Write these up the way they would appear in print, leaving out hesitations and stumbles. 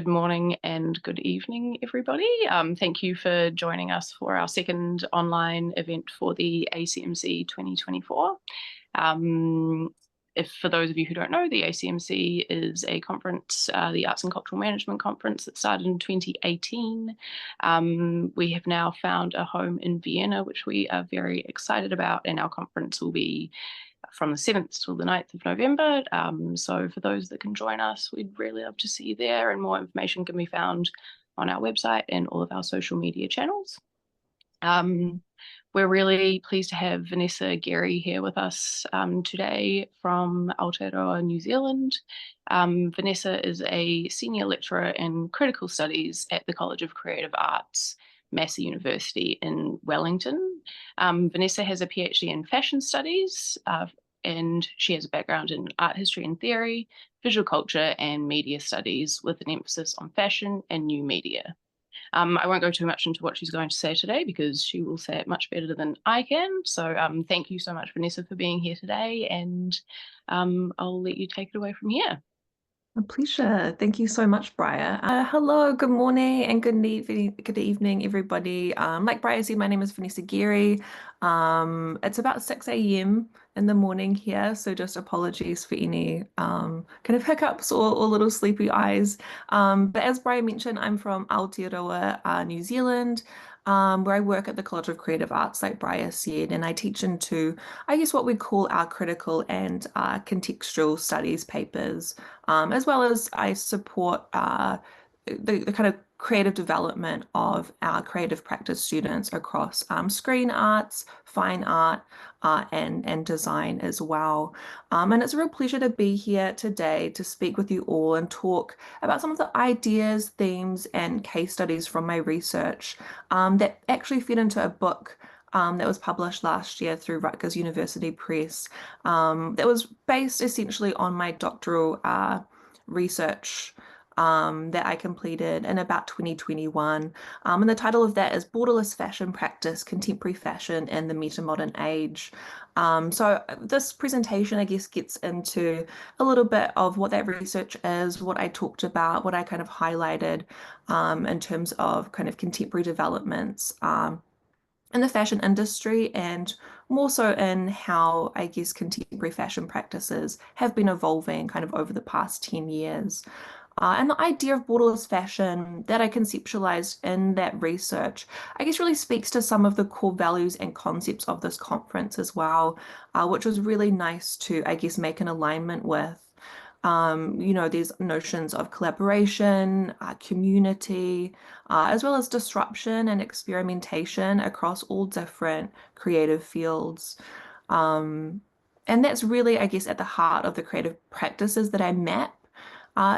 Good morning and good evening, everybody. Thank you for joining us for our second online event for the ACMC 2024. For those of you who don't know, the ACMC is a conference, the Arts and Cultural Management Conference that started in 2018. We have now found a home in Vienna, which we are very excited about, and our conference will be from the 7th till the 9th of November. So for those that can join us, we'd really love to see you there, and more information can be found on our website and all of our social media channels. We're really pleased to have Vanessa Gerrie here with us today from Aotearoa, New Zealand. Vanessa is a senior lecturer in critical studies at the College of Creative Arts, Massey University in Wellington. Vanessa has a PhD in fashion studies, and she has a background in art history and theory, visual culture, and media studies with an emphasis on fashion and new media. I won't go too much into what she's going to say today because she will say it much better than I can. So thank you so much, Vanessa, for being here today, and I'll let you take it away from here. A pleasure. Thank you so much, Briar. Hello, good morning and good evening, everybody. Like Briar said, my name is Vanessa Gerrie. It's about 6 a.m. in the morning here, so just apologies for any kind of hiccups or little sleepy eyes. But as Briar mentioned, I'm from Aotearoa, New Zealand, where I work at the College of Creative Arts, like Briar said, and I teach into, I guess, what we call our critical and contextual studies papers, as well as I support the kind of creative development of our creative practice students across screen arts, fine art, and design as well. And it's a real pleasure to be here today to speak with you all and talk about some of the ideas, themes, and case studies from my research that actually fed into a book that was published last year through Rutgers University Press, that was based essentially on my doctoral research that I completed in about 2021. And the title of that is Borderless Fashion Practice, Contemporary Fashion in the Metamodern Age. So this presentation, I guess, gets into a little bit of what that research is, what I talked about, what I kind of highlighted in terms of kind of contemporary developments in the fashion industry, and more so in how, I guess, contemporary fashion practices have been evolving kind of over the past 10 years. And the idea of borderless fashion that I conceptualized in that research, I guess, really speaks to some of the core values and concepts of this conference as well, which was really nice to, I guess, make an alignment with. There's notions of collaboration, community, as well as disruption and experimentation across all different creative fields. And that's really, I guess, at the heart of the creative practices that I map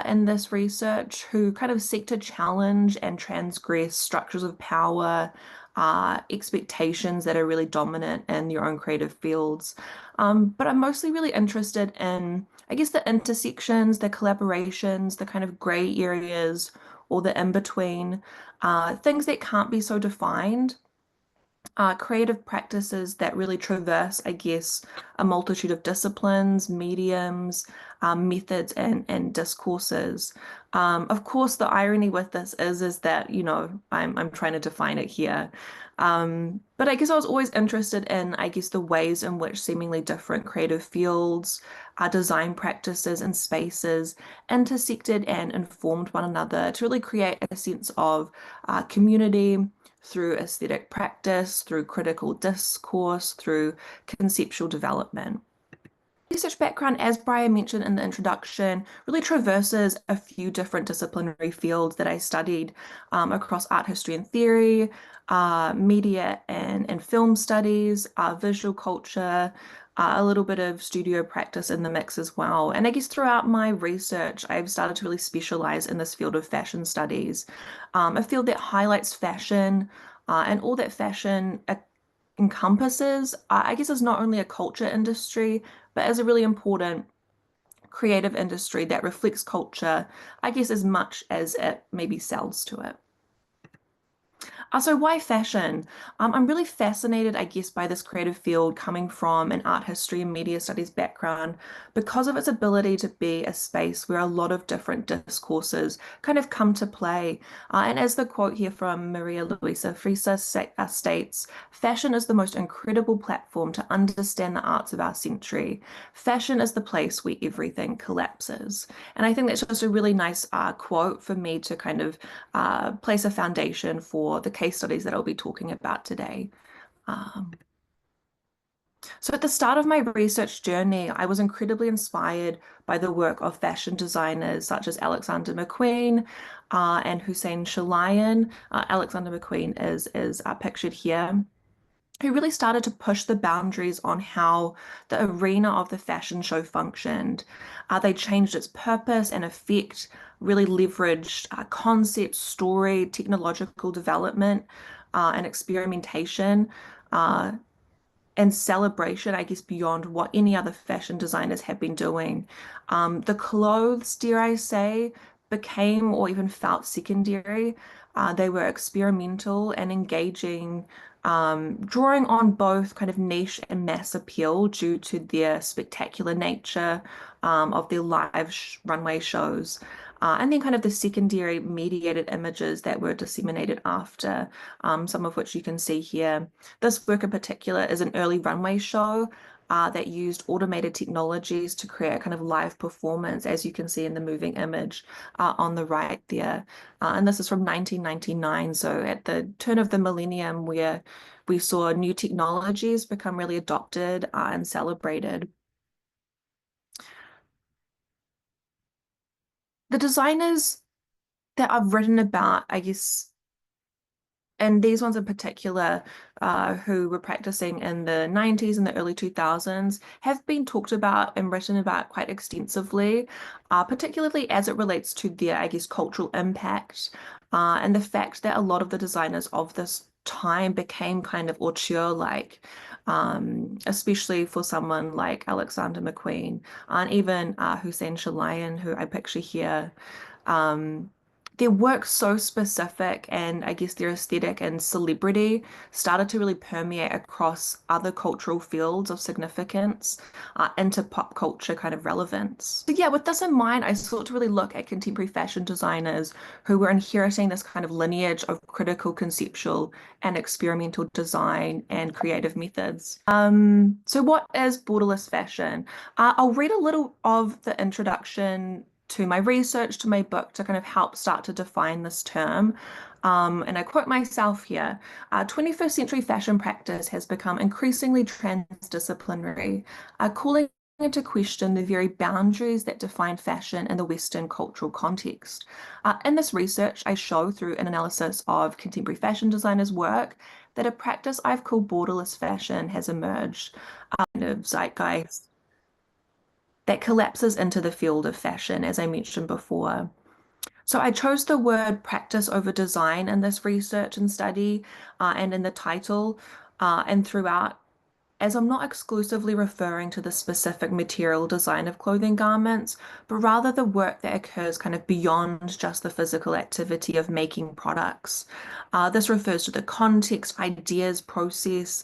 in this research, who kind of seek to challenge and transgress structures of power, expectations that are really dominant in your own creative fields. But I'm mostly really interested in, I guess, the intersections, the collaborations, the kind of gray areas or the in-between, things that can't be so defined, creative practices that really traverse, I guess, a multitude of disciplines, mediums, methods, and discourses. Of course, the irony with this is that, I'm trying to define it here. But I guess I was always interested in, I guess, the ways in which seemingly different creative fields, design practices, and spaces intersected and informed one another to really create a sense of community, through aesthetic practice, through critical discourse, through conceptual development. Research background, as Brian mentioned in the introduction, really traverses a few different disciplinary fields that I studied across art history and theory, media and film studies, visual culture, a little bit of studio practice in the mix as well. And I guess throughout my research, I've started to really specialize in this field of fashion studies, a field that highlights fashion and all that fashion encompasses, I guess, is not only a culture industry, but as a really important creative industry that reflects culture, I guess, as much as it maybe sells to it. So why fashion? I'm really fascinated, I guess, by this creative field coming from an art history and media studies background because of its ability to be a space where a lot of different discourses kind of come to play. And as the quote here from Maria Luisa Frisa states, fashion is the most incredible platform to understand the arts of our century. Fashion is the place where everything collapses. And I think that's just a really nice quote for me to kind of place a foundation for the case studies that I'll be talking about today. Um, so at the start of my research journey, I was incredibly inspired by the work of fashion designers such as Alexander McQueen and Hussein Chalayan. Alexander McQueen is pictured here, who really started to push the boundaries on how the arena of the fashion show functioned. They changed its purpose and effect, really leveraged concept, story, technological development, and experimentation. Uh, and celebration, I guess, beyond what any other fashion designers have been doing. The clothes, dare I say, became or even felt secondary. They were experimental and engaging, drawing on both kind of niche and mass appeal due to their spectacular nature of their live sh runway shows. And then kind of the secondary mediated images that were disseminated after, some of which you can see here. This work in particular is an early runway show that used automated technologies to create a kind of live performance, as you can see in the moving image on the right there. And this is from 1999, so at the turn of the millennium, where we saw new technologies become really adopted and celebrated. The designers that I've written about, I guess, and these ones in particular, who were practicing in the 90s and the early 2000s, have been talked about and written about quite extensively, particularly as it relates to their, I guess, cultural impact, and the fact that a lot of the designers of this time became kind of auteur-like, especially for someone like Alexander McQueen, and even Hussein Chalayan, who I picture here. Um, their work's so specific, and I guess their aesthetic and celebrity started to really permeate across other cultural fields of significance into pop culture kind of relevance. So yeah, with this in mind, I sought to really look at contemporary fashion designers who were inheriting this kind of lineage of critical, conceptual, and experimental design and creative methods. So what is borderless fashion? I'll read a little of the introduction to my research, to my book, to kind of help start to define this term. And I quote myself here, 21st century fashion practice has become increasingly transdisciplinary, calling into question the very boundaries that define fashion in the Western cultural context. In this research, I show through an analysis of contemporary fashion designers' work that a practice I've called borderless fashion has emerged, kind of zeitgeist that collapses into the field of fashion, as I mentioned before. So I chose the word practice over design in this research and study, and in the title, and throughout, as I'm not exclusively referring to the specific material design of clothing garments, but rather the work that occurs kind of beyond just the physical activity of making products. This refers to the context, ideas, process,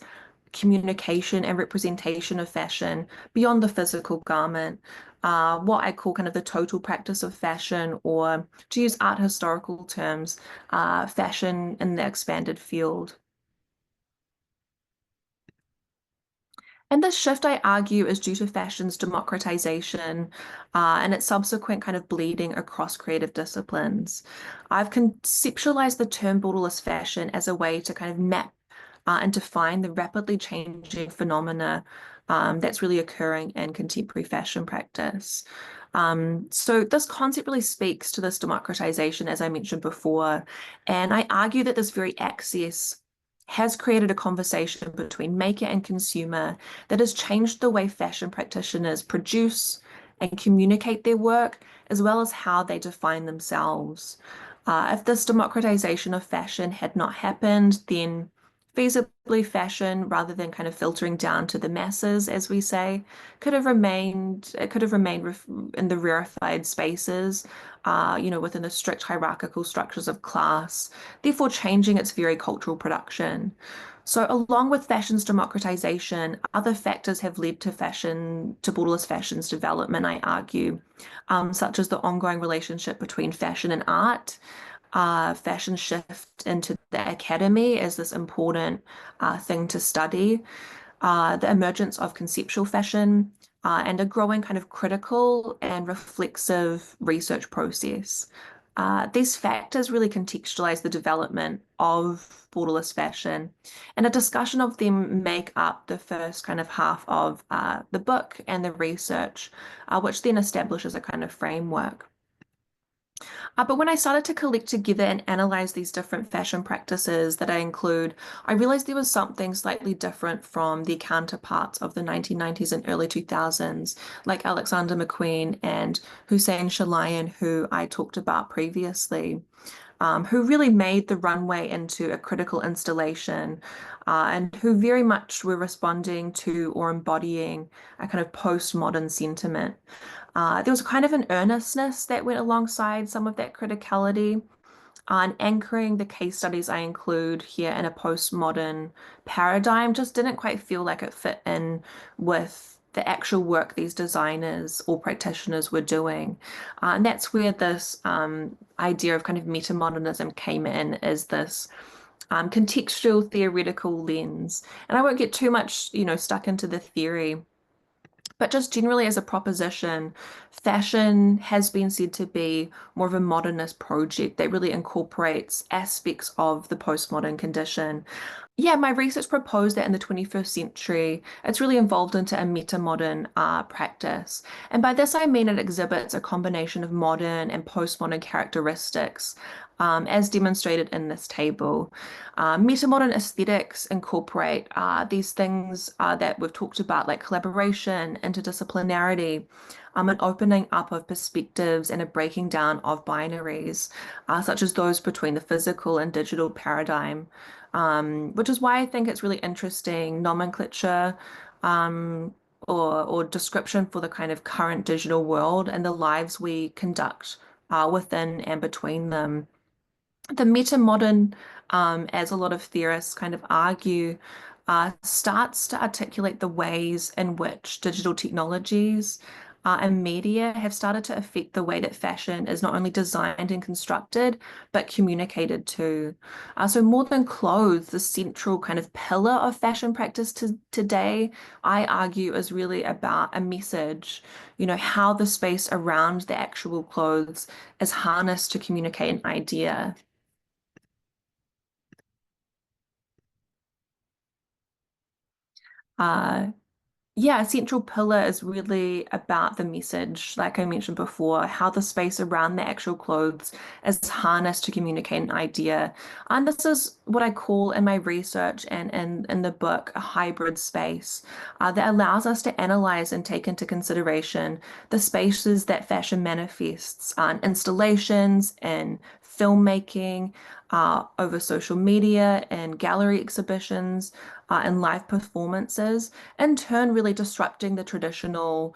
communication and representation of fashion beyond the physical garment, what I call kind of the total practice of fashion, or to use art historical terms, fashion in the expanded field. And this shift, I argue, is due to fashion's democratization and its subsequent kind of bleeding across creative disciplines. I've conceptualized the term borderless fashion as a way to kind of map and define the rapidly changing phenomena that's really occurring in contemporary fashion practice. So this concept really speaks to this democratization, as I mentioned before, and I argue that this very access has created a conversation between maker and consumer that has changed the way fashion practitioners produce and communicate their work, as well as how they define themselves. If this democratization of fashion had not happened, then feasibly fashion rather than kind of filtering down to the masses, as we say, it could have remained in the rarefied spaces, within the strict hierarchical structures of class, therefore changing its very cultural production. So, along with fashion's democratization, other factors have led to borderless fashion's development, I argue, such as the ongoing relationship between fashion and art, fashion shift into the academy as this important thing to study, the emergence of conceptual fashion, and a growing kind of critical and reflexive research process. These factors really contextualize the development of borderless fashion, and a discussion of them make up the first kind of half of the book and the research, which then establishes a kind of framework. But when I started to collect together and analyze these different fashion practices that I include, I realized there was something slightly different from the counterparts of the 1990s and early 2000s, like Alexander McQueen and Hussein Chalayan, who I talked about previously, who really made the runway into a critical installation, and who very much were responding to or embodying a kind of postmodern sentiment. There was kind of an earnestness that went alongside some of that criticality, and anchoring the case studies I include here in a postmodern paradigm just didn't quite feel like it fit in with the actual work these designers or practitioners were doing. And that's where this idea of kind of metamodernism came in, as this contextual theoretical lens. And I won't get too much, stuck into the theory. But just generally as a proposition, fashion has been said to be more of a modernist project that really incorporates aspects of the postmodern condition. Yeah, my research proposed that in the 21st century, it's really evolved into a metamodern practice. And by this, I mean it exhibits a combination of modern and postmodern characteristics, as demonstrated in this table. Metamodern aesthetics incorporate these things that we've talked about, like collaboration, interdisciplinarity, an opening up of perspectives and a breaking down of binaries, such as those between the physical and digital paradigm, which is why I think it's really interesting nomenclature, or description for the kind of current digital world and the lives we conduct within and between them. The meta-modern, as a lot of theorists kind of argue, starts to articulate the ways in which digital technologies and media have started to affect the way that fashion is not only designed and constructed, but communicated to. So more than clothes, the central kind of pillar of fashion practice today, I argue, is really about a message, how the space around the actual clothes is harnessed to communicate an idea. Uh, yeah, a central pillar is really about the message, like I mentioned before, how the space around the actual clothes is harnessed to communicate an idea. And this is what I call in my research and in the book a hybrid space, that allows us to analyze and take into consideration the spaces that fashion manifests on installations and filmmaking, over social media and gallery exhibitions, and live performances, in turn really disrupting the traditional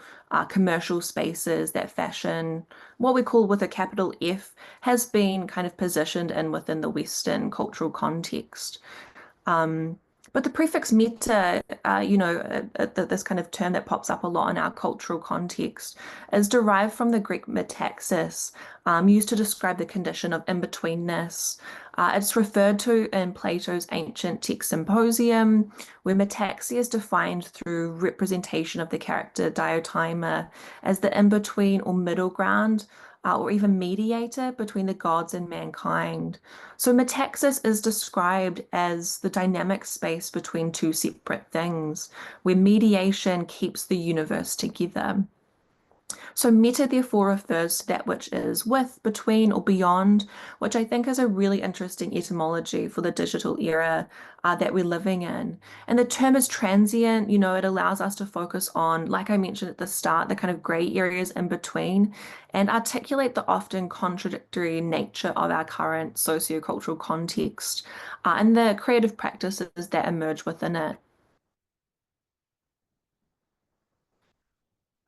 commercial spaces that fashion, what we call with a capital F, has been kind of positioned in within the Western cultural context. Um, but the prefix meta, this kind of term that pops up a lot in our cultural context, is derived from the Greek metaxis, used to describe the condition of in-betweenness. It's referred to in Plato's ancient text Symposium, where metaxia is defined through representation of the character Diotima as the in-between or middle ground, or even mediator between the gods and mankind. So metaxis is described as the dynamic space between two separate things, where mediation keeps the universe together. So meta therefore refers to that which is with, between, or beyond, which I think is a really interesting etymology for the digital era that we're living in. And the term is transient, it allows us to focus on, like I mentioned at the start, the kind of gray areas in between and articulate the often contradictory nature of our current sociocultural context and the creative practices that emerge within it.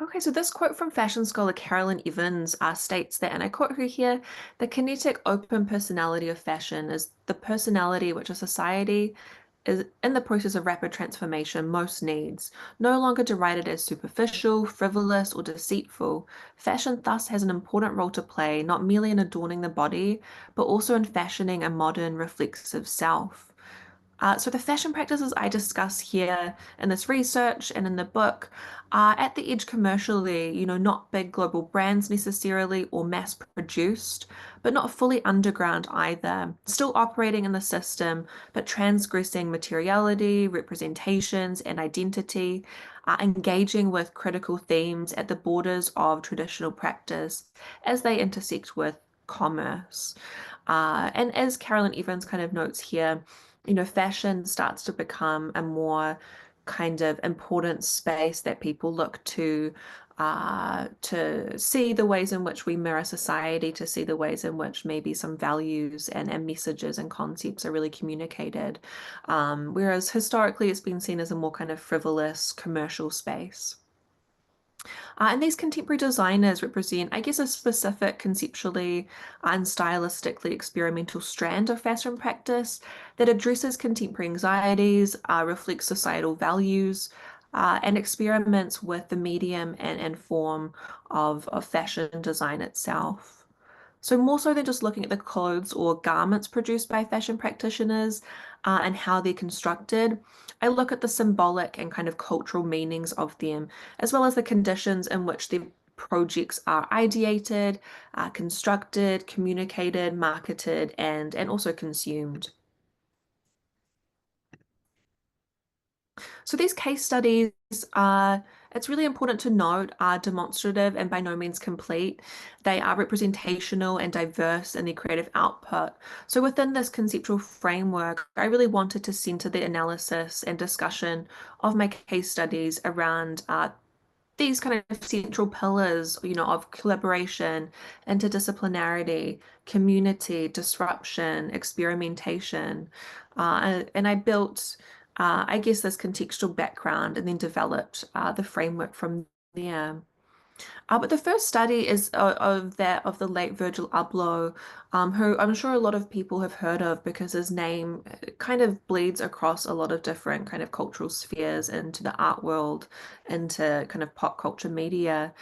Okay, so this quote from fashion scholar Carolyn Evans states that, and I quote her here, the kinetic open personality of fashion is the personality which a society is in the process of rapid transformation most needs, no longer derided as superficial, frivolous, or deceitful. Fashion thus has an important role to play, not merely in adorning the body, but also in fashioning a modern, reflexive self. So the fashion practices I discuss here in this research and in the book are at the edge commercially, not big global brands necessarily or mass produced, but not fully underground either. Still operating in the system, but transgressing materiality, representations, and identity, engaging with critical themes at the borders of traditional practice as they intersect with commerce. And as Carolyn Evans kind of notes here, fashion starts to become a more kind of important space that people look to see the ways in which we mirror society, to see the ways in which maybe some values and messages and concepts are really communicated. Whereas historically it's been seen as a more kind of frivolous commercial space. And these contemporary designers represent, I guess, a specific conceptually and stylistically experimental strand of fashion practice that addresses contemporary anxieties, reflects societal values, and experiments with the medium and form of fashion design itself. So more so than just looking at the clothes or garments produced by fashion practitioners and how they're constructed, I look at the symbolic and kind of cultural meanings of them, as well as the conditions in which their projects are ideated, constructed, communicated, marketed, and also consumed. So these case studies are, it's really important to note, are demonstrative and by no means complete. They are representational and diverse in their creative output. So within this conceptual framework, I really wanted to center the analysis and discussion of my case studies around these kind of central pillars, of collaboration, interdisciplinarity, community, disruption, experimentation. And I built, I guess, this contextual background and then developed the framework from there. But the first study is of the late Virgil Abloh, who I'm sure a lot of people have heard of because his name kind of bleeds across a lot of different kind of cultural spheres into the art world, into kind of pop culture media.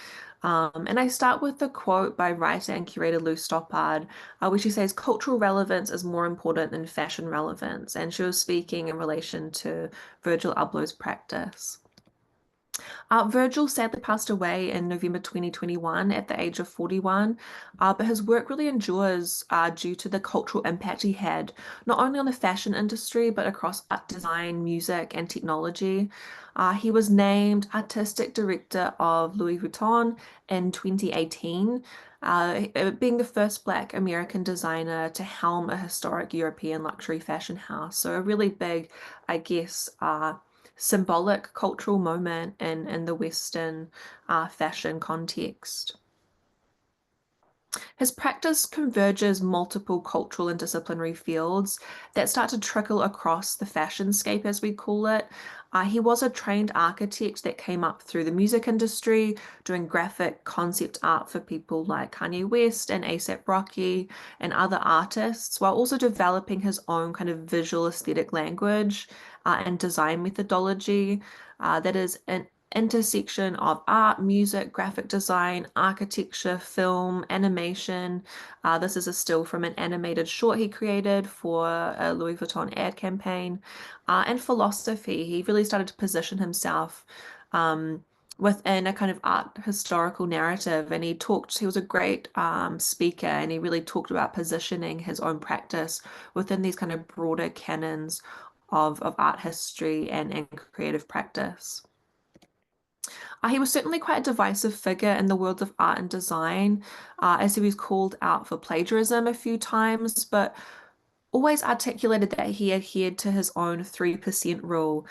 And I start with the quote by writer and curator Lou Stoppard, which she says, cultural relevance is more important than fashion relevance. And she was speaking in relation to Virgil Abloh's practice. Virgil sadly passed away in November 2021 at the age of 41, but his work really endures due to the cultural impact he had, not only on the fashion industry, but across art design, music, and technology. He was named Artistic Director of Louis Vuitton in 2018, being the first Black American designer to helm a historic European luxury fashion house. So a really big, I guess, symbolic cultural moment in the Western fashion context. His practice converges multiple cultural and disciplinary fields that start to trickle across the fashionscape, as we call it. He was a trained architect that came up through the music industry, doing graphic concept art for people like Kanye West and A$AP Rocky and other artists, while also developing his own kind of visual aesthetic language and design methodology that is an intersection of art, music, graphic design, architecture, film, animation. This is a still from an animated short he created for a Louis Vuitton ad campaign, and philosophy. He really started to position himself within a kind of art historical narrative, and he was a great speaker, and he really talked about positioning his own practice within these kind of broader canons of art history and creative practice. He was certainly quite a divisive figure in the world of art and design, as he was called out for plagiarism a few times, but always articulated that he adhered to his own 3% rule,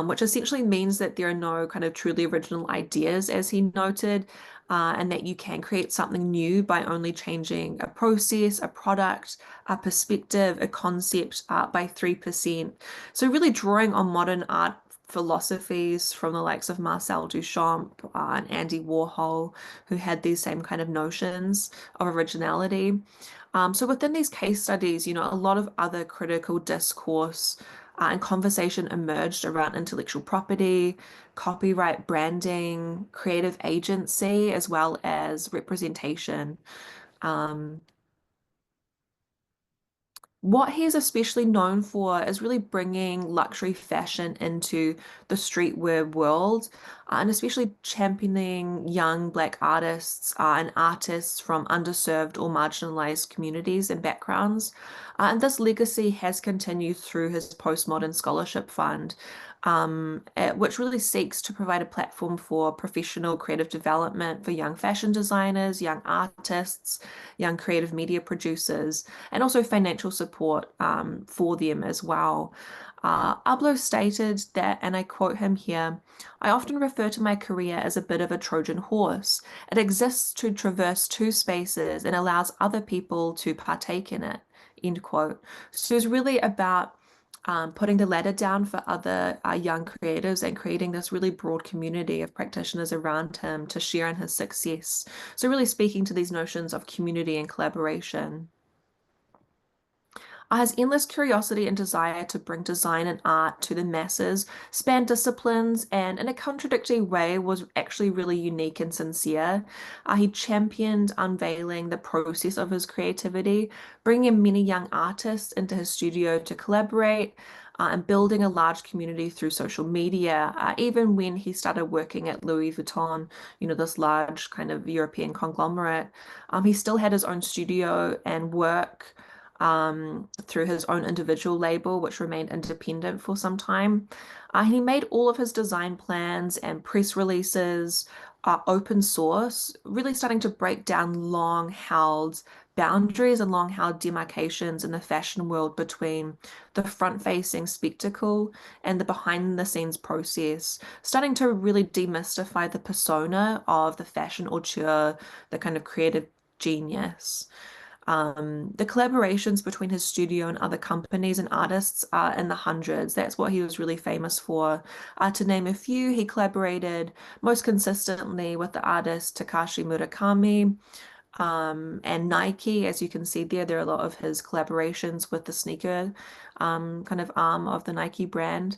which essentially means that there are no kind of truly original ideas, as he noted, and that you can create something new by only changing a process, a product, a perspective, a concept by 3%. So, really drawing on modern art philosophies from the likes of Marcel Duchamp and Andy Warhol, who had these same kind of notions of originality. So within these case studies, a lot of other critical discourse and conversation emerged around intellectual property, copyright, branding, creative agency, as well as representation. Um, what he is especially known for is really bringing luxury fashion into the streetwear world, and especially championing young Black artists and artists from underserved or marginalized communities and backgrounds. And this legacy has continued through his postmodern scholarship fund, which really seeks to provide a platform for professional creative development for young fashion designers, young artists, young creative media producers, and also financial support for them as well. Ablo stated that, and I quote him here, I often refer to my career as a bit of a Trojan horse. It exists to traverse two spaces and allows other people to partake in it, end quote. So it's really about putting the ladder down for other young creatives and creating this really broad community of practitioners around him to share in his success. So, really speaking to these notions of community and collaboration. His endless curiosity and desire to bring design and art to the masses spanned disciplines and, in a contradictory way, was actually really unique and sincere. He championed unveiling the process of his creativity, bringing many young artists into his studio to collaborate. And building a large community through social media, even when he started working at Louis Vuitton, this large kind of European conglomerate, he still had his own studio and work through his own individual label, which remained independent for some time. He made all of his design plans and press releases open source, really starting to break down long-held boundaries and long-held demarcations in the fashion world between the front-facing spectacle and the behind-the-scenes process, starting to really demystify the persona of the fashion auteur, the kind of creative genius. The collaborations between his studio and other companies and artists are in the hundreds. That's what he was really famous for. To name a few, he collaborated most consistently with the artist Takashi Murakami, and Nike. As you can see there are a lot of his collaborations with the sneaker kind of arm of the Nike brand.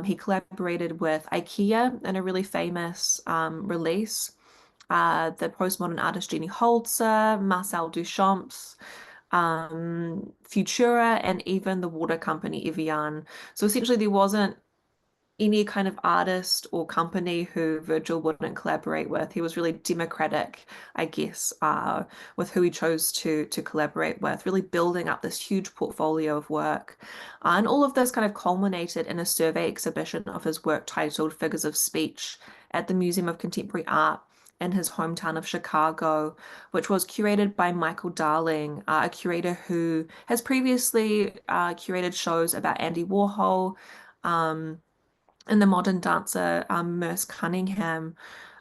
He collaborated with IKEA in a really famous release. The postmodern artist Jenny Holzer, Marcel Duchamp's, Futura, and even the water company Evian. So essentially, there wasn't any kind of artist or company who Virgil wouldn't collaborate with. He was really democratic, I guess, with who he chose to collaborate with, really building up this huge portfolio of work. And all of this kind of culminated in a survey exhibition of his work titled Figures of Speech at the Museum of Contemporary Art in his hometown of Chicago, which was curated by Michael Darling, a curator who has previously curated shows about Andy Warhol, and the modern dancer Merce Cunningham.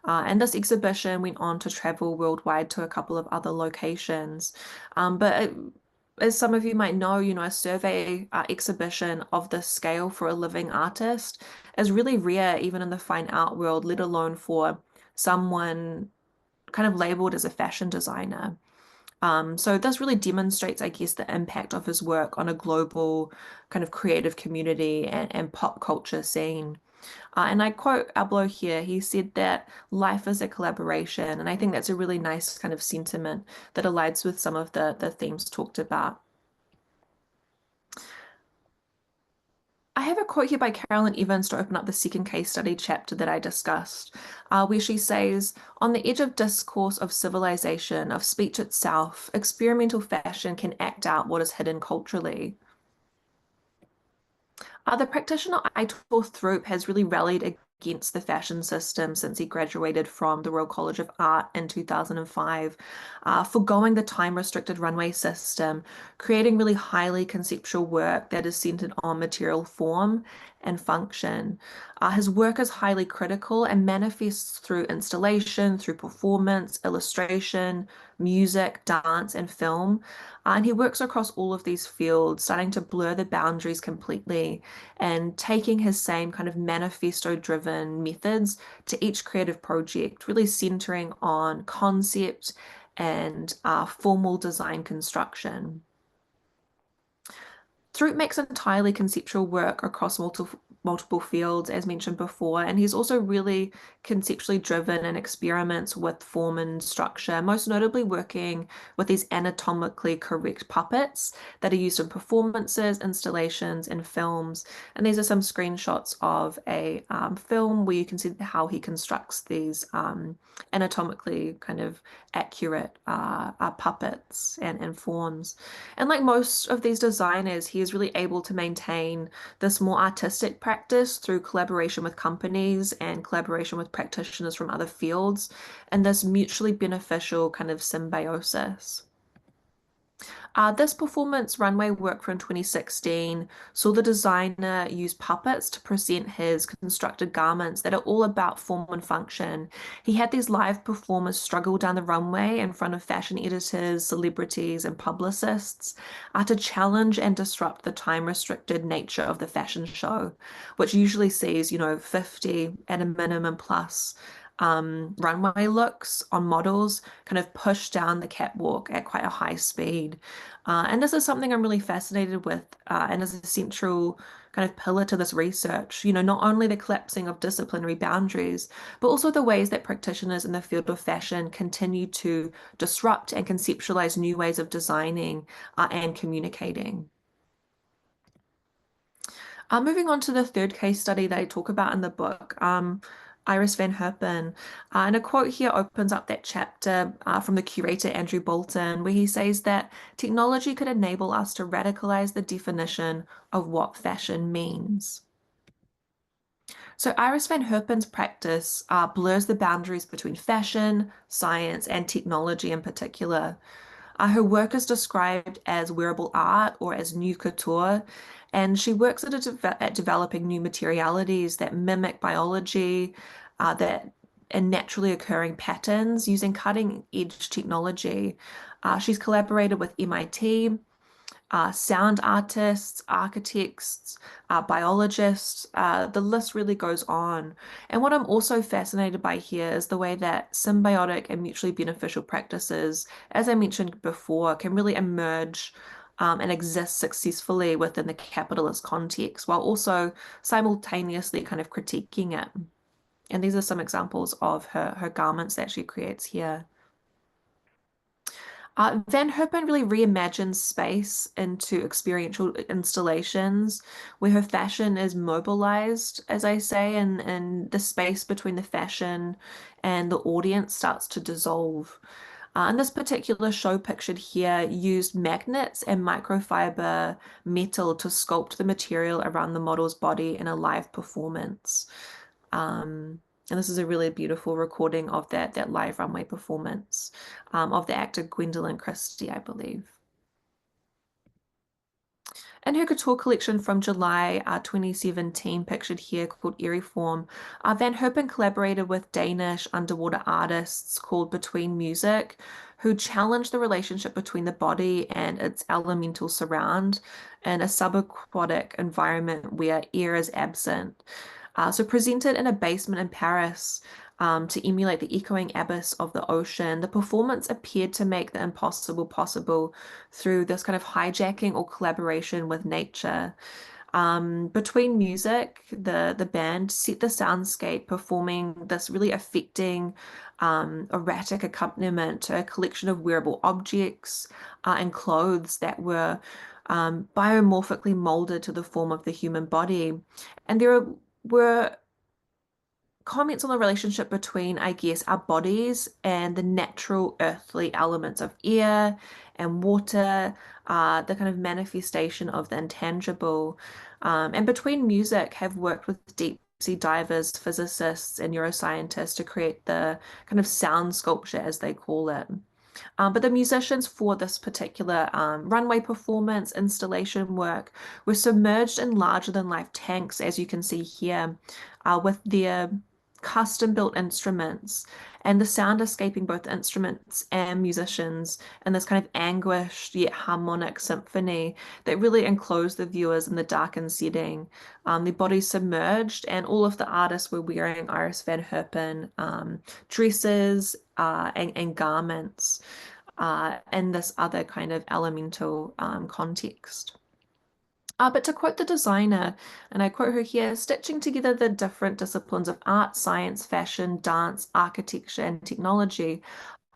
And this exhibition went on to travel worldwide to a couple of other locations. As some of you might know, a survey exhibition of this scale for a living artist is really rare, even in the fine art world, let alone for someone kind of labeled as a fashion designer. So this really demonstrates, I guess, the impact of his work on a global kind of creative community and pop culture scene. And I quote Ablo here, he said that life is a collaboration. And I think that's a really nice kind of sentiment that aligns with some of the themes talked about. I have a quote here by Carolyn Evans to open up the second case study chapter that I discussed, where she says, on the edge of discourse of civilization, of speech itself, experimental fashion can act out what is hidden culturally. The practitioner Aitor Throop has really rallied against the fashion system since he graduated from the Royal College of Art in 2005, forgoing the time-restricted runway system, creating really highly conceptual work that is centered on material form and function. His work is highly critical and manifests through installation, through performance, illustration, music, dance, and film. And he works across all of these fields, starting to blur the boundaries completely and taking his same kind of manifesto-driven methods to each creative project, really centering on concept and formal design construction. Throop makes entirely conceptual work across multiple fields, as mentioned before, and he's also really conceptually driven and experiments with form and structure, most notably working with these anatomically correct puppets that are used in performances, installations, and films. And these are some screenshots of a film where you can see how he constructs these anatomically kind of accurate puppets and forms. And like most of these designers, he is really able to maintain this more artistic practice through collaboration with companies and collaboration with practitioners from other fields, and this mutually beneficial kind of symbiosis. This performance runway work from 2016 saw the designer use puppets to present his constructed garments that are all about form and function. He had these live performers struggle down the runway in front of fashion editors, celebrities, and publicists to challenge and disrupt the time-restricted nature of the fashion show, which usually sees, 50 at a minimum plus runway looks on models kind of push down the catwalk at quite a high speed. And this is something I'm really fascinated with and is a central kind of pillar to this research. Not only the collapsing of disciplinary boundaries, but also the ways that practitioners in the field of fashion continue to disrupt and conceptualize new ways of designing and communicating. Moving on to the third case study that I talk about in the book, Iris van Herpen. And a quote here opens up that chapter from the curator Andrew Bolton, where he says that technology could enable us to radicalize the definition of what fashion means. So Iris van Herpen's practice blurs the boundaries between fashion, science, and technology in particular. Her work is described as wearable art or as new couture, and she works at developing new materialities that mimic biology, that and naturally occurring patterns using cutting edge technology. She's collaborated with MIT, sound artists, architects, biologists, the list really goes on. And what I'm also fascinated by here is the way that symbiotic and mutually beneficial practices, as I mentioned before, can really emerge and exist successfully within the capitalist context while also simultaneously kind of critiquing it. And these are some examples of her garments that she creates here. Van Herpen really reimagines space into experiential installations where her fashion is mobilized, as I say, and the space between the fashion and the audience starts to dissolve. And this particular show pictured here used magnets and microfiber metal to sculpt the material around the model's body in a live performance. And this is a really beautiful recording of that live runway performance of the actor Gwendolyn Christie, I believe. In her couture collection from July 2017, pictured here, called Airy Form, Van Herpen collaborated with Danish underwater artists called Between Music, who challenged the relationship between the body and its elemental surround in a subaquatic environment where air is absent. So presented in a basement in Paris to emulate the echoing abyss of the ocean, the performance appeared to make the impossible possible through this kind of hijacking or collaboration with nature. Between Music, the band set the soundscape, performing this really affecting erratic accompaniment to a collection of wearable objects and clothes that were biomorphically molded to the form of the human body. And there were comments on the relationship between, I guess, our bodies and the natural earthly elements of air and water, the kind of manifestation of the intangible. And Between Music have worked with deep sea divers, physicists, and neuroscientists to create the kind of sound sculpture, as they call it. But the musicians for this particular runway performance installation work were submerged in larger than life tanks, as you can see here, with their custom built instruments and the sound escaping both instruments and musicians in this kind of anguished yet harmonic symphony that really enclosed the viewers in the darkened setting. Their bodies submerged, and all of the artists were wearing Iris Van Herpen dresses and garments in this other kind of elemental context. But to quote the designer, and I quote her here, stitching together the different disciplines of art, science, fashion, dance, architecture, and technology,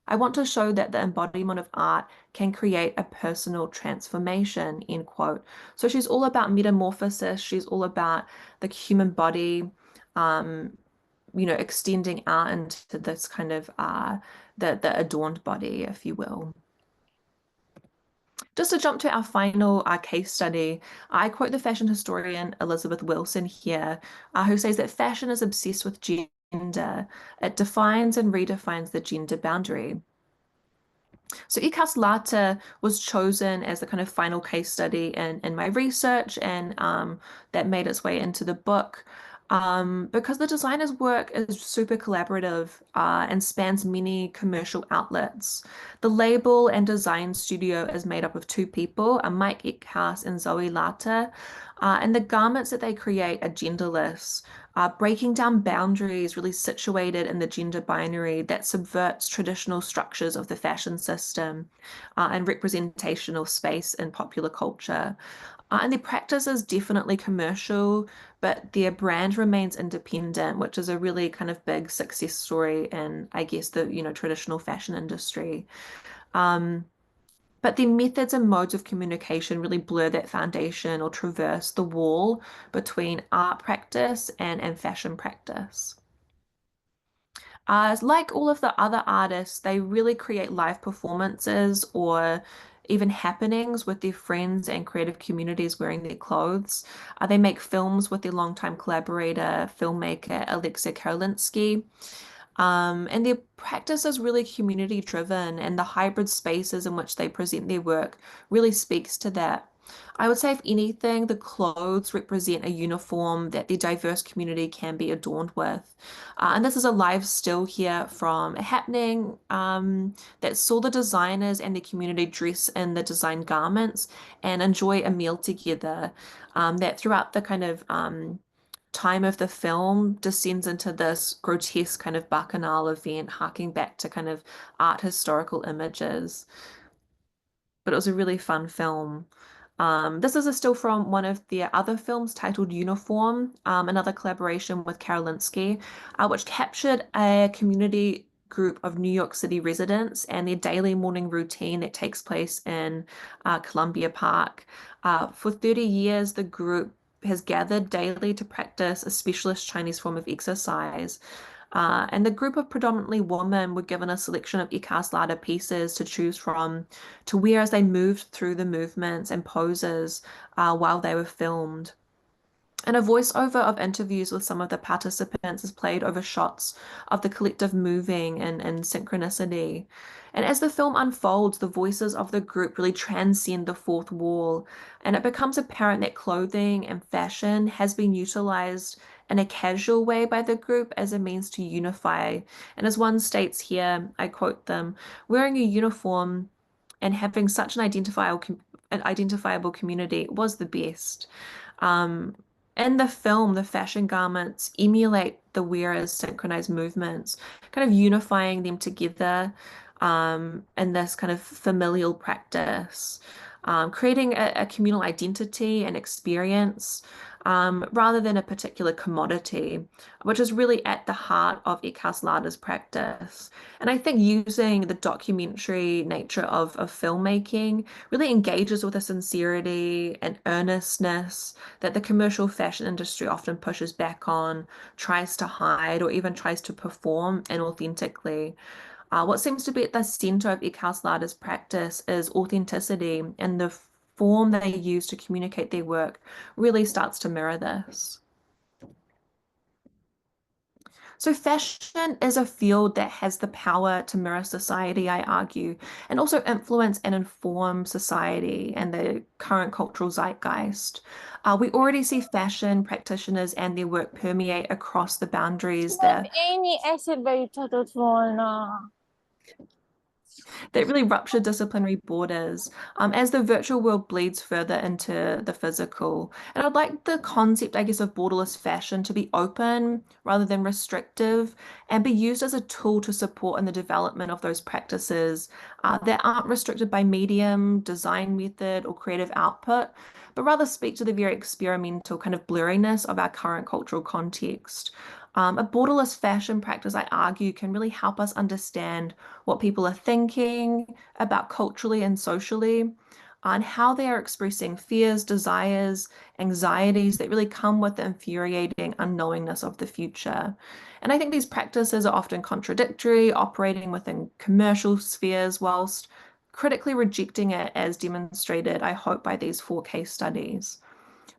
I want to show that the embodiment of art can create a personal transformation, end quote. So she's all about metamorphosis. She's all about the human body, um, extending out into this kind of the adorned body, if you will. Just to jump to our final case study, I quote the fashion historian Elizabeth Wilson here, who says that fashion is obsessed with gender. It defines and redefines the gender boundary. So Ikas Lata was chosen as the kind of final case study in my research, and that made its way into the book. Because the designer's work is super collaborative and spans many commercial outlets. The label and design studio is made up of two people, Mike Eckhouse and Zoe Lata, and the garments that they create are genderless, breaking down boundaries really situated in the gender binary that subverts traditional structures of the fashion system and representational space in popular culture. And their practice is definitely commercial, but their brand remains independent, which is a really kind of big success story in, I guess, the traditional fashion industry. Um, but their methods and modes of communication really blur that foundation or traverse the wall between art practice and fashion practice. Like all of the other artists, they really create live performances or even happenings with their friends and creative communities wearing their clothes. They make films with their longtime collaborator, filmmaker Alexei Karolinsky. And their practice is really community driven, and the hybrid spaces in which they present their work really speaks to that. I would say, if anything, the clothes represent a uniform that the diverse community can be adorned with. And this is a live still here from a happening that saw the designers and the community dress in the design garments and enjoy a meal together. That throughout the kind of time of the film descends into this grotesque kind of bacchanal event, harking back to kind of art historical images. But it was a really fun film. This is a still from one of their other films titled Uniform, another collaboration with Karolinsky, which captured a community group of New York City residents and their daily morning routine that takes place in Columbia Park. For 30 years, the group has gathered daily to practice a specialist Chinese form of exercise. And the group of predominantly women were given a selection of Ikas Lada pieces to choose from to wear as they moved through the movements and poses while they were filmed. And a voiceover of interviews with some of the participants is played over shots of the collective moving and synchronicity. And as the film unfolds, the voices of the group really transcend the fourth wall, and it becomes apparent that clothing and fashion has been utilized in a casual way by the group as a means to unify. And as one states here, I quote them, wearing a uniform and having such an identifiable community was the best. Um, in the film, the fashion garments emulate the wearer's synchronized movements, kind of unifying them together in this kind of familial practice, creating a communal identity and experience rather than a particular commodity, which is really at the heart of Eckhouse Lada's practice. And I think using the documentary nature of filmmaking really engages with a sincerity and earnestness that the commercial fashion industry often pushes back on, tries to hide, or even tries to perform inauthentically. What seems to be at the center of Eckhouse Lada's practice is authenticity, and the form they use to communicate their work really starts to mirror this. So fashion is a field that has the power to mirror society, I argue, and also influence and inform society and the current cultural zeitgeist. We already see fashion practitioners and their work permeate across the boundaries But there any elevator na. that really rupture disciplinary borders as the virtual world bleeds further into the physical. And I'd like the concept, I guess, of borderless fashion to be open rather than restrictive and be used as a tool to support in the development of those practices that aren't restricted by medium, design method, or creative output, but rather speak to the very experimental kind of blurriness of our current cultural context. A borderless fashion practice, I argue, can really help us understand what people are thinking about culturally and socially, and how they are expressing fears, desires, anxieties that really come with the infuriating unknowingness of the future. And I think these practices are often contradictory, operating within commercial spheres, whilst critically rejecting it, as demonstrated, I hope, by these four case studies.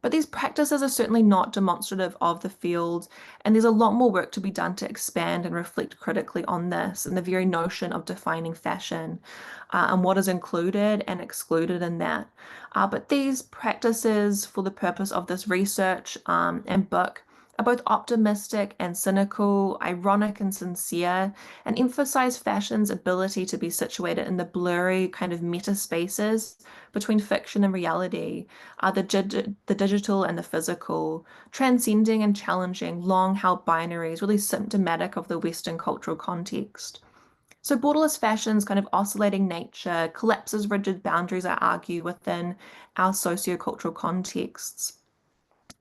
But these practices are certainly not demonstrative of the field, and there's a lot more work to be done to expand and reflect critically on this and the very notion of defining fashion and what is included and excluded in that. But these practices, for the purpose of this research and book, are both optimistic and cynical, ironic and sincere, and emphasize fashion's ability to be situated in the blurry kind of meta spaces between fiction and reality, the digital and the physical, transcending and challenging long-held binaries, really symptomatic of the Western cultural context. So borderless fashion's kind of oscillating nature collapses rigid boundaries, I argue, within our sociocultural contexts.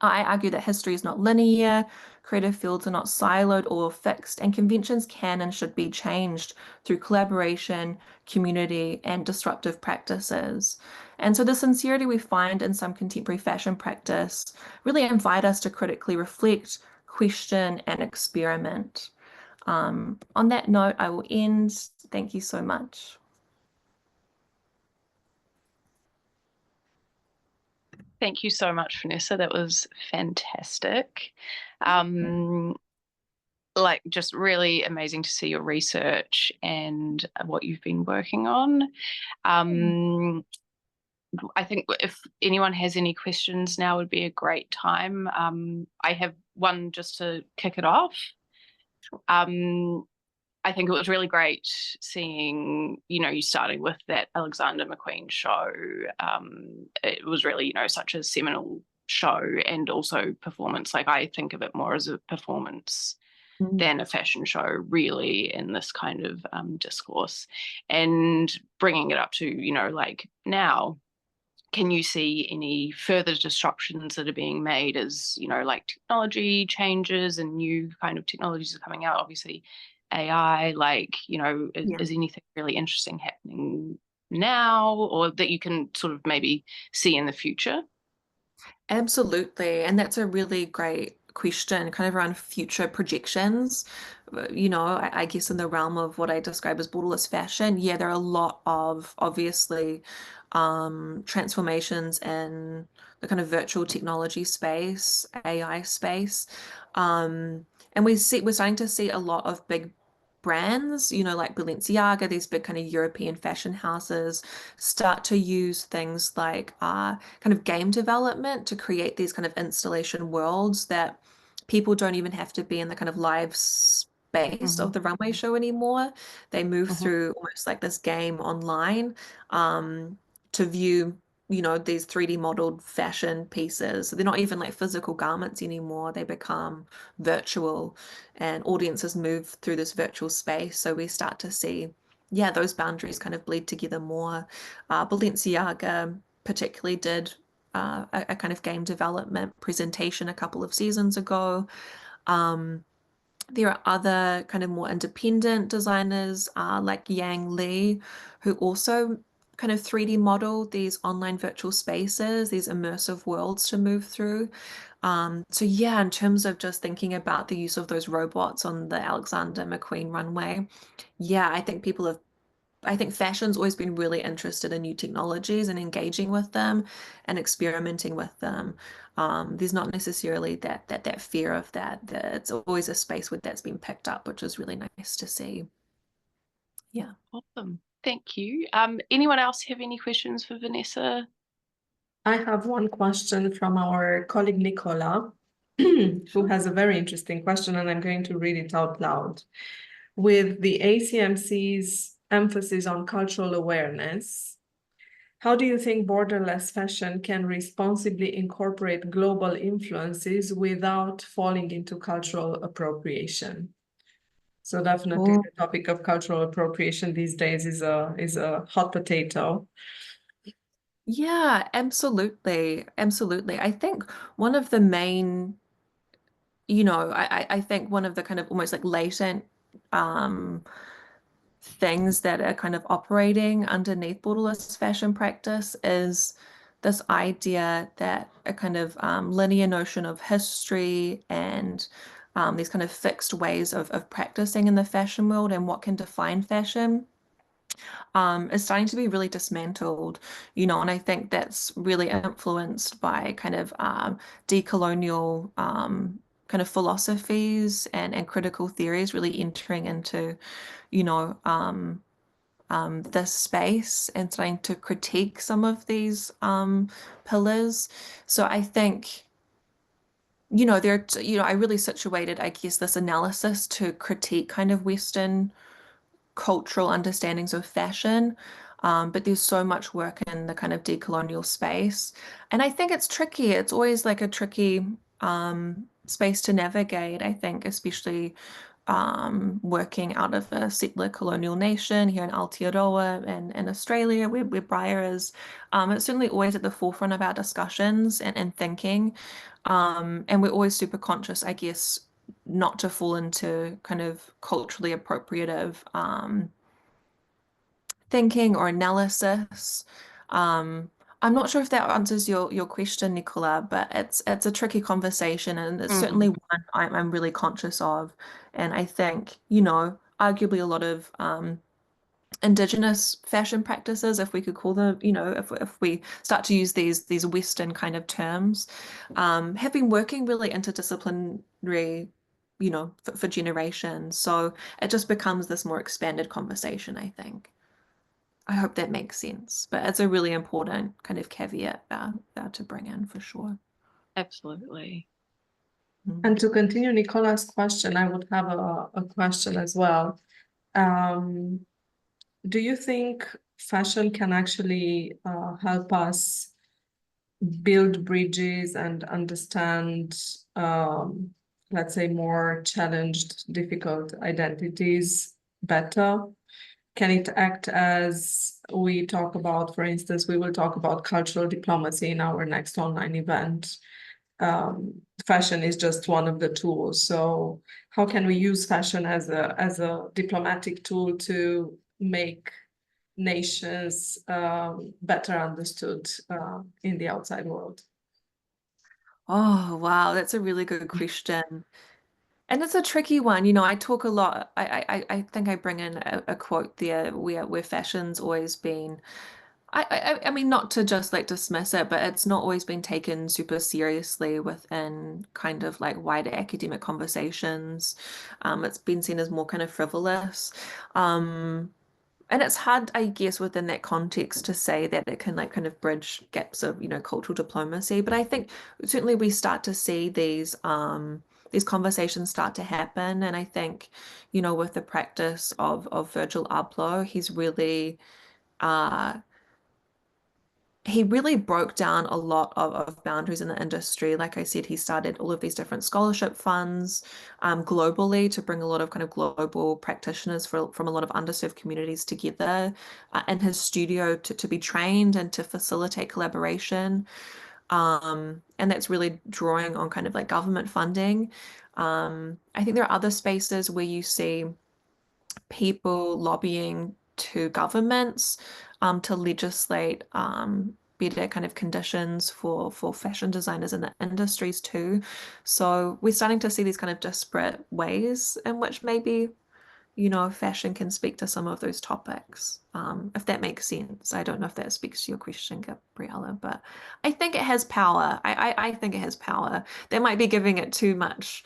I argue that history is not linear, creative fields are not siloed or fixed, and conventions can and should be changed through collaboration, community, and disruptive practices. And so the sincerity we find in some contemporary fashion practice really invite us to critically reflect, question, and experiment. On that note, I will end. Thank you so much. Thank you so much, Vanessa. That was fantastic. Um, like just really amazing to see your research and what you've been working on. Um, I think if anyone has any questions, now would be a great time. I have one just to kick it off. Um, I think it was really great seeing, you starting with that Alexander McQueen show. It was really, such a seminal show and also performance. Like I think of it more as a performance Mm. than a fashion show, really, in this kind of discourse. And bringing it up to, like now, can you see any further disruptions that are being made as, like technology changes and new kind of technologies are coming out? Obviously, AI, like, Yeah. is anything really interesting happening now or that you can sort of maybe see in the future? Absolutely. And that's a really great question, kind of around future projections. I guess in the realm of what I describe as borderless fashion, yeah, there are a lot of obviously transformations in the kind of virtual technology space, AI space. And we're starting to see a lot of big brands, like Balenciaga, these big kind of European fashion houses, start to use things like kind of game development to create these kind of installation worlds that people don't even have to be in the kind of live space Mm-hmm. of the runway show anymore. They move Mm-hmm. through almost like this game online to view, these 3D modeled fashion pieces. So they're not even like physical garments anymore. They become virtual and audiences move through this virtual space. So we start to see, yeah, those boundaries kind of bleed together more. Balenciaga particularly did a kind of game development presentation a couple of seasons ago. Um, there are other kind of more independent designers like Yang Lee, who also kind of 3D model these online virtual spaces, these immersive worlds to move through. So yeah, in terms of just thinking about the use of those robots on the Alexander McQueen runway, yeah, I think people have I think fashion's always been really interested in new technologies and engaging with them and experimenting with them. There's not necessarily that fear of that it's always a space where that's been picked up, which is really nice to see. Yeah. Awesome. Thank you. Anyone else have any questions for Vanessa? I have one question from our colleague Nicola, who has a very interesting question, and I'm going to read it out loud. With the ACMC's emphasis on cultural awareness, how do you think borderless fashion can responsibly incorporate global influences without falling into cultural appropriation? So definitely the topic of cultural appropriation these days is a hot potato. Yeah, absolutely. Absolutely. I think one of the main, I think one of the kind of almost like latent um things that are kind of operating underneath borderless fashion practice is this idea that a kind of linear notion of history and these kind of fixed ways of practicing in the fashion world and what can define fashion is starting to be really dismantled, and I think that's really influenced by kind of decolonial kind of philosophies and critical theories really entering into, you know, this space and starting to critique some of these pillars. So I think, I really situated, I guess, this analysis to critique kind of Western cultural understandings of fashion. But there's so much work in the kind of decolonial space. And I think it's tricky. It's always like a tricky space to navigate, I think, especially working out of a settler colonial nation here in Aotearoa and in Australia, where Briar is. It's certainly always at the forefront of our discussions and thinking. And we're always super conscious, I guess, not to fall into kind of culturally appropriative thinking or analysis. Um, I'm not sure if that answers your question, Nicola, but it's a tricky conversation and it's certainly one I'm really conscious of. And I think, arguably a lot of indigenous fashion practices, if we could call them, if we start to use these Western kind of terms, have been working really interdisciplinary, for generations. So it just becomes this more expanded conversation, I think. I hope that makes sense, but it's a really important kind of caveat to bring in for sure. Absolutely. And to continue Nicola's question, I would have a question as well. Do you think fashion can actually help us build bridges and understand, let's say, more challenged, difficult identities better? Can it act as we talk about, for instance, we will talk about cultural diplomacy in our next online event. Fashion is just one of the tools. So how can we use fashion as a diplomatic tool to make nations better understood in the outside world? Oh, wow, that's a really good question. And it's a tricky one. I talk a lot. I think I bring in a quote there where fashion's always been. I mean, not to just like dismiss it, but it's not always been taken super seriously within kind of like wider academic conversations. It's been seen as more kind of frivolous. And it's hard, I guess, within that context to say that it can like kind of bridge gaps of, cultural diplomacy. But I think certainly we start to see these conversations start to happen. And I think, with the practice of Virgil Abloh, uh he really broke down a lot of boundaries in the industry. Like I said, he started all of these different scholarship funds globally to bring a lot of kind of global practitioners from a lot of underserved communities together in his studio to be trained and to facilitate collaboration. And that's really drawing on kind of like government funding. I think there are other spaces where you see people lobbying to governments to legislate better kind of conditions for fashion designers in the industries too. So we're starting to see these kind of disparate ways in which maybe you know, fashion can speak to some of those topics, if that makes sense. I don't know if that speaks to your question, Gabriella, but I think it has power. I think it has power. They might be giving it too much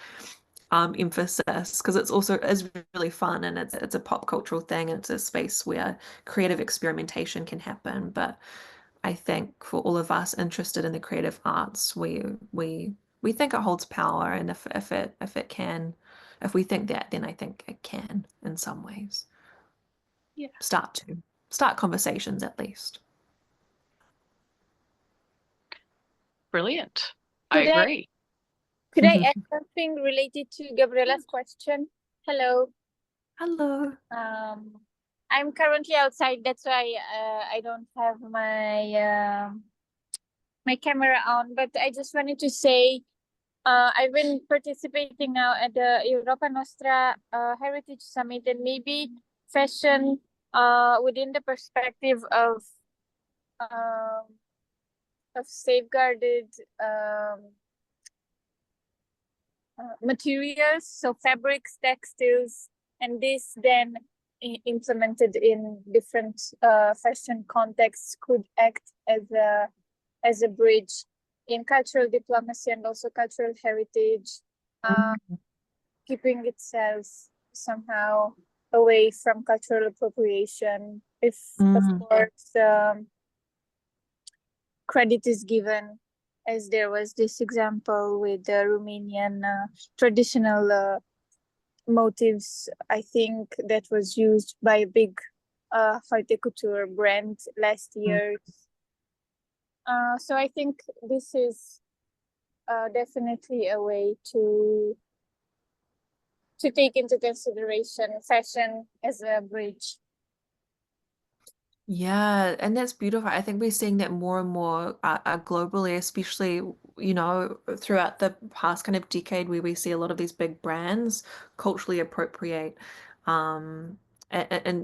emphasis because it's also is really fun and it's a pop cultural thing and it's a space where creative experimentation can happen. But I think for all of us interested in the creative arts, we think it holds power, and if it can, if we think that, then I think it can in some ways Yeah. start conversations at least. Brilliant. I Could I agree. could I add something related to Gabriella's question? Hello. Hello. I'm currently outside. That's why I don't have my camera on. But I just wanted to say, I've been participating now at the Europa Nostra Heritage Summit, and maybe fashion within the perspective of safeguarded materials, so fabrics, textiles, and this then implemented in different fashion contexts could act as a bridge in cultural diplomacy and also cultural heritage, keeping itself somehow away from cultural appropriation. If, of course, credit is given, as there was this example with the Romanian traditional motifs, I think that was used by a big haute couture brand last year. So I think this is definitely a way to take into consideration fashion as a bridge. Yeah, and that's beautiful. I think we're seeing that more and more globally, especially, you know, throughout the past kind of decade where we see a lot of these big brands culturally appropriate and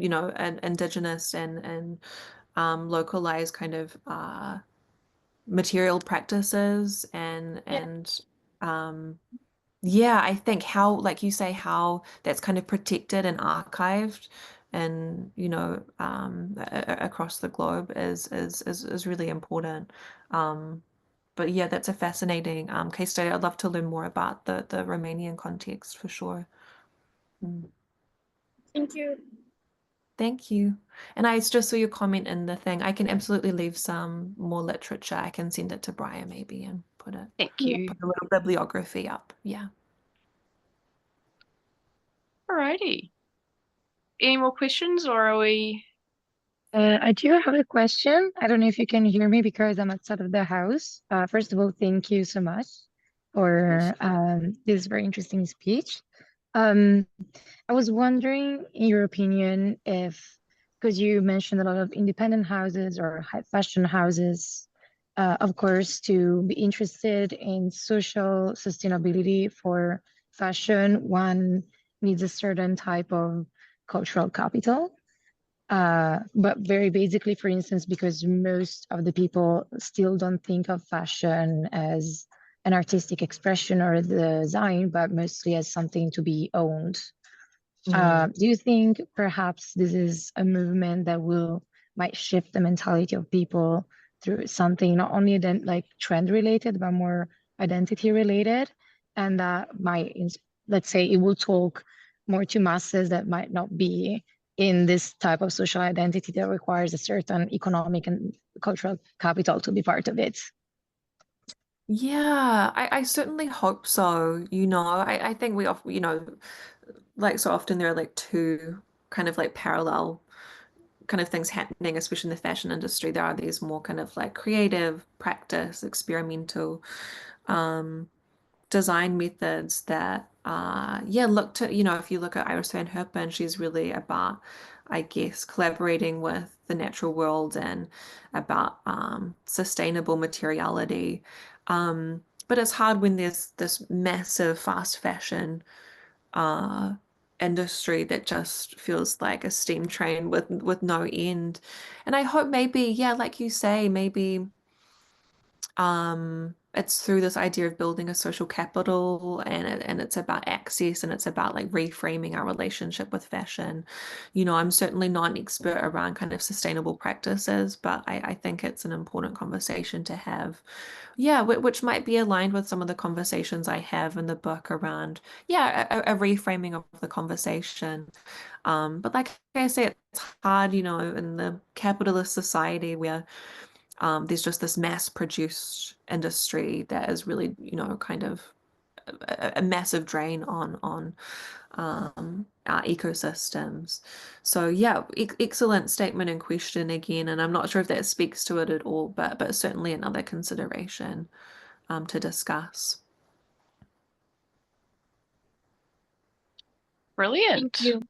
you know, and indigenous and localized kind of material practices and yeah, I think how, like you say, how that's kind of protected and archived and, you know, across the globe is really important. But yeah, that's a fascinating case study. I'd love to learn more about the Romanian context for sure. Thank you. Thank you. And I just saw your comment in the thing. I can absolutely leave some more literature. I can send it to Brian maybe and put Thank you. a little bibliography up. Yeah. Alrighty. Any more questions, or are we? I do have a question. I don't know if you can hear me because I'm outside of the house. First of all, thank you so much for this very interesting speech. I was wondering, in your opinion, if, because you mentioned a lot of independent houses or high fashion houses, of course, to be interested in social sustainability for fashion, one needs a certain type of cultural capital. But very basically, for instance, because most of the people still don't think of fashion as an artistic expression or the design, but mostly as something to be owned. Do you think perhaps this is a movement that might shift the mentality of people through something not only then like trend related, but more identity related, and that might, let's say, it will talk more to masses that might not be in this type of social identity that requires a certain economic and cultural capital to be part of it? Yeah, I certainly hope so. You know, I think we often, you know, like so often there are like two kind of like parallel kind of things happening, especially in the fashion industry. There are these more kind of like creative practice, experimental design methods that yeah, look to, you know, if you look at Iris van Herpen, she's really about, I guess, collaborating with the natural world and about sustainable materiality. But it's hard when there's this massive fast fashion industry that just feels like a steam train with no end. And I hope maybe, yeah, like you say, maybe It's through this idea of building a social capital, and it's about access, and it's about like reframing our relationship with fashion. You know, I'm certainly not an expert around kind of sustainable practices, but I think it's an important conversation to have. Yeah, which might be aligned with some of the conversations I have in the book around, yeah, a reframing of the conversation. But like I say, it's hard, you know, in the capitalist society where there's just this mass-produced industry that is really, you know, kind of a massive drain on our ecosystems. So yeah, excellent statement and question again, and I'm not sure if that speaks to it at all, but certainly another consideration to discuss. Brilliant. Thank you.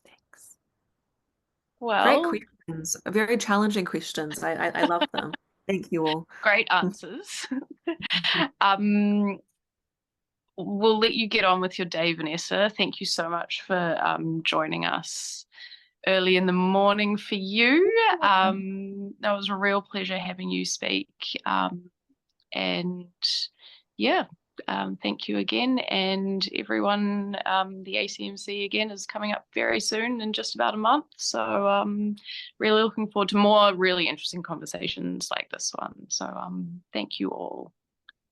Thanks. Great Well, questions, very challenging questions. I love them. Thank you all. great answers. We'll let you get on with your day, Vanessa. Thank you so much for joining us early in the morning for you. That was a real pleasure having you speak. And yeah, thank you again. And everyone, the ACMC again is coming up very soon in just about a month. So really looking forward to more really interesting conversations like this one. So thank you all.